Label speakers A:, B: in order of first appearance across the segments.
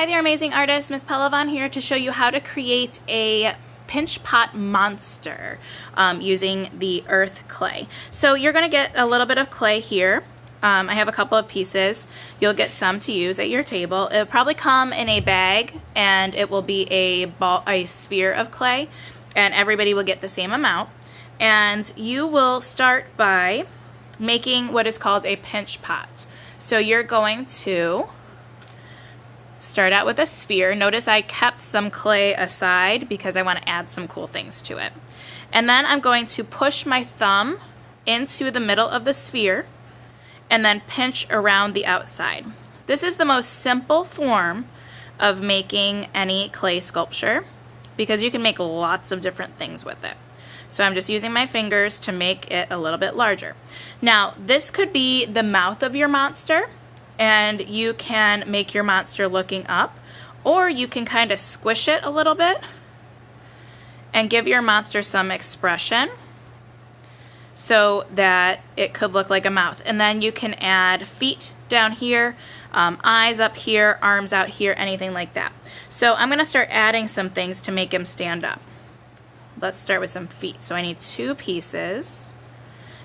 A: Hi there, amazing artists. Miss Palavan here to show you how to create a pinch pot monster using the earth clay. So you're going to get a little bit of clay here. I have a couple of pieces. You'll get some to use at your table. It'll probably come in a bag and it will be a sphere of clay, and everybody will get the same amount. And you will start by making what is called a pinch pot. So you're going to start out with a sphere. Notice I kept some clay aside because I want to add some cool things to it. And then I'm going to push my thumb into the middle of the sphere and then pinch around the outside. This is the most simple form of making any clay sculpture because you can make lots of different things with it. So I'm just using my fingers to make it a little bit larger. Now, this could be the mouth of your monster, and you can make your monster looking up, or you can kind of squish it a little bit and give your monster some expression so that it could look like a mouth. And then you can add feet down here, eyes up here, arms out here, anything like that. So I'm going to start adding some things to make him stand up. Let's start with some feet. So I need 2 pieces,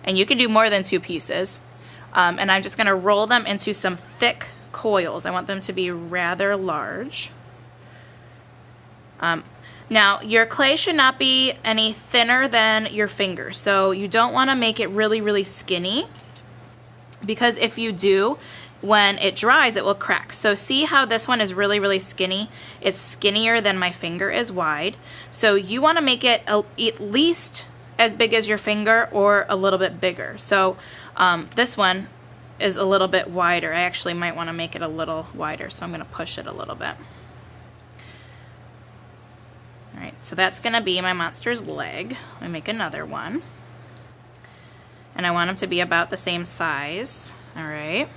A: and you can do more than 2 pieces. And I'm just going to roll them into some thick coils. I want them to be rather large. Now, your clay should not be any thinner than your finger. So you don't want to make it really, really skinny, because if you do, when it dries, it will crack. So see how this one is really, really skinny? It's skinnier than my finger is wide. So you want to make it at least as big as your finger or a little bit bigger. So this one is a little bit wider. I actually might want to make it a little wider, so I'm going to push it a little bit. Alright, so that's going to be my monster's leg. Let me make another one. And I want them to be about the same size. Alright.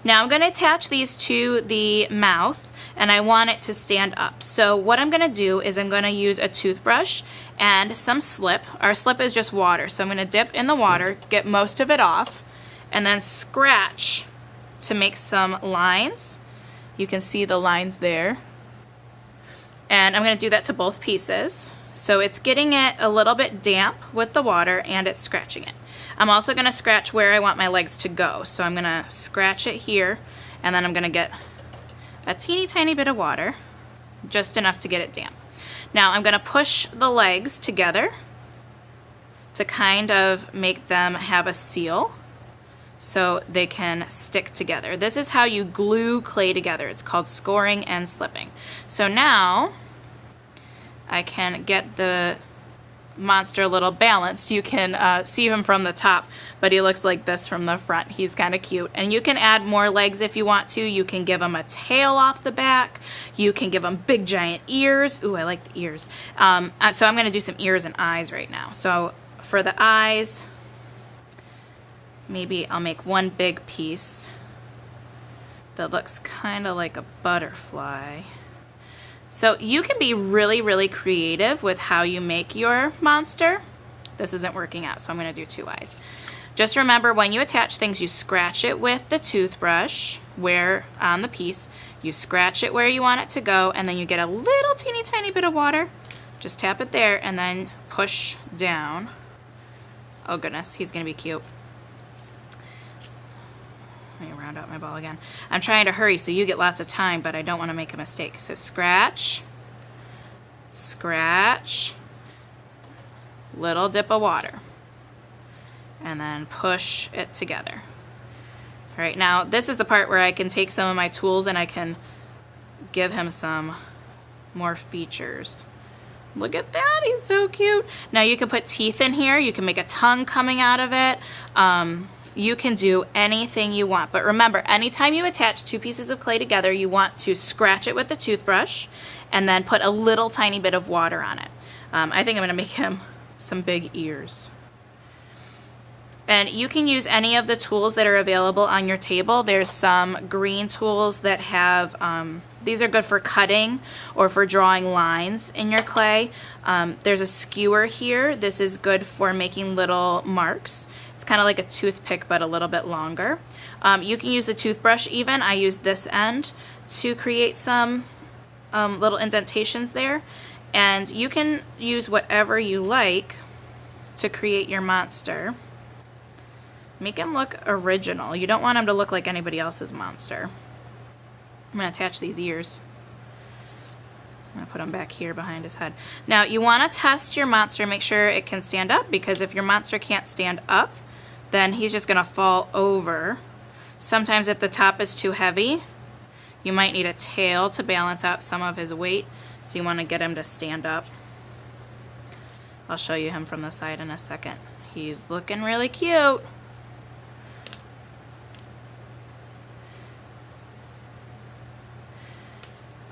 A: Now I'm going to attach these to the mouth, and I want it to stand up. So what I'm going to do is I'm going to use a toothbrush and some slip. Our slip is just water, so I'm going to dip in the water, get most of it off, and then scratch to make some lines. You can see the lines there. And I'm going to do that to both pieces. So it's getting it a little bit damp with the water, and it's scratching it. I'm also going to scratch where I want my legs to go. So I'm going to scratch it here, and then I'm going to get a teeny tiny bit of water, just enough to get it damp. Now I'm going to push the legs together to kind of make them have a seal so they can stick together. This is how you glue clay together. It's called scoring and slipping. So now I can get the monster a little balanced. You can see him from the top, but he looks like this from the front. He's kind of cute. And you can add more legs if you want to. You can give him a tail off the back. You can give him big giant ears. Ooh, I like the ears. So I'm going to do some ears and eyes right now. So for the eyes, maybe I'll make one big piece that looks kind of like a butterfly. So you can be really, really creative with how you make your monster. This isn't working out, so I'm going to do 2 eyes. Just remember, when you attach things, you scratch it with the toothbrush where on the piece. You scratch it where you want it to go, and then you get a little teeny tiny bit of water. Just tap it there and then push down. Oh goodness, he's going to be cute. Let me round out my ball again. I'm trying to hurry so you get lots of time, but I don't want to make a mistake. So scratch, scratch, little dip of water, and then push it together. All right, now this is the part where I can take some of my tools and I can give him some more features. Look at that, he's so cute. Now you can put teeth in here. You can make a tongue coming out of it. You can do anything you want, but remember, anytime you attach 2 pieces of clay together, you want to scratch it with the toothbrush and then put a little tiny bit of water on it. I think I'm going to make him some big ears. And you can use any of the tools that are available on your table. There's some green tools that have, these are good for cutting or for drawing lines in your clay. There's a skewer here. This is good for making little marks. It's kind of like a toothpick, but a little bit longer. You can use the toothbrush even. I use this end to create some little indentations there, and you can use whatever you like to create your monster. Make him look original. You don't want him to look like anybody else's monster. I'm going to attach these ears. I'm going to put them back here behind his head. Now you want to test your monster, make sure it can stand up, because if your monster can't stand up, then he's just going to fall over. Sometimes if the top is too heavy, you might need a tail to balance out some of his weight, so you want to get him to stand up. I'll show you him from the side in a second. He's looking really cute.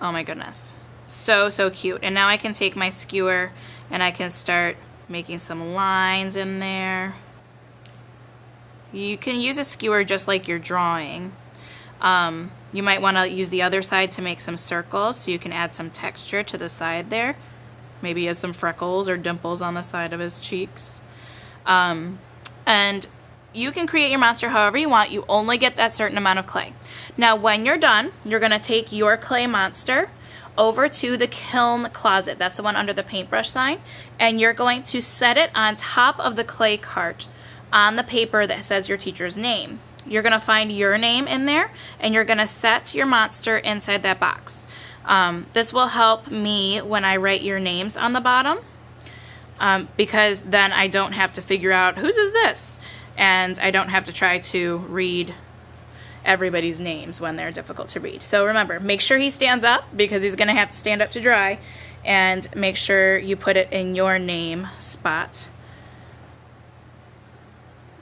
A: Oh my goodness. So cute. And now I can take my skewer and I can start making some lines in there. You can use a skewer just like you're drawing. You might want to use the other side to make some circles so you can add some texture to the side there. Maybe he has some freckles or dimples on the side of his cheeks. And you can create your monster however you want. You only get that certain amount of clay. Now when you're done, you're going to take your clay monster over to the kiln closet. That's the one under the paintbrush sign. And you're going to set it on top of the clay cart on the paper that says your teacher's name. You're going to find your name in there, and you're going to set your monster inside that box. This will help me when I write your names on the bottom, because then I don't have to figure out whose is this, and I don't have to try to read everybody's names when they're difficult to read. So remember, make sure he stands up, because he's going to have to stand up to dry, and make sure you put it in your name spot.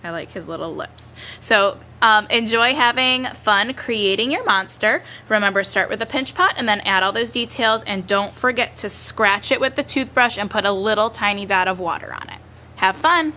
A: I like his little lips. So enjoy having fun creating your monster. Remember, start with a pinch pot and then add all those details, and don't forget to scratch it with the toothbrush and put a little tiny dot of water on it. Have fun!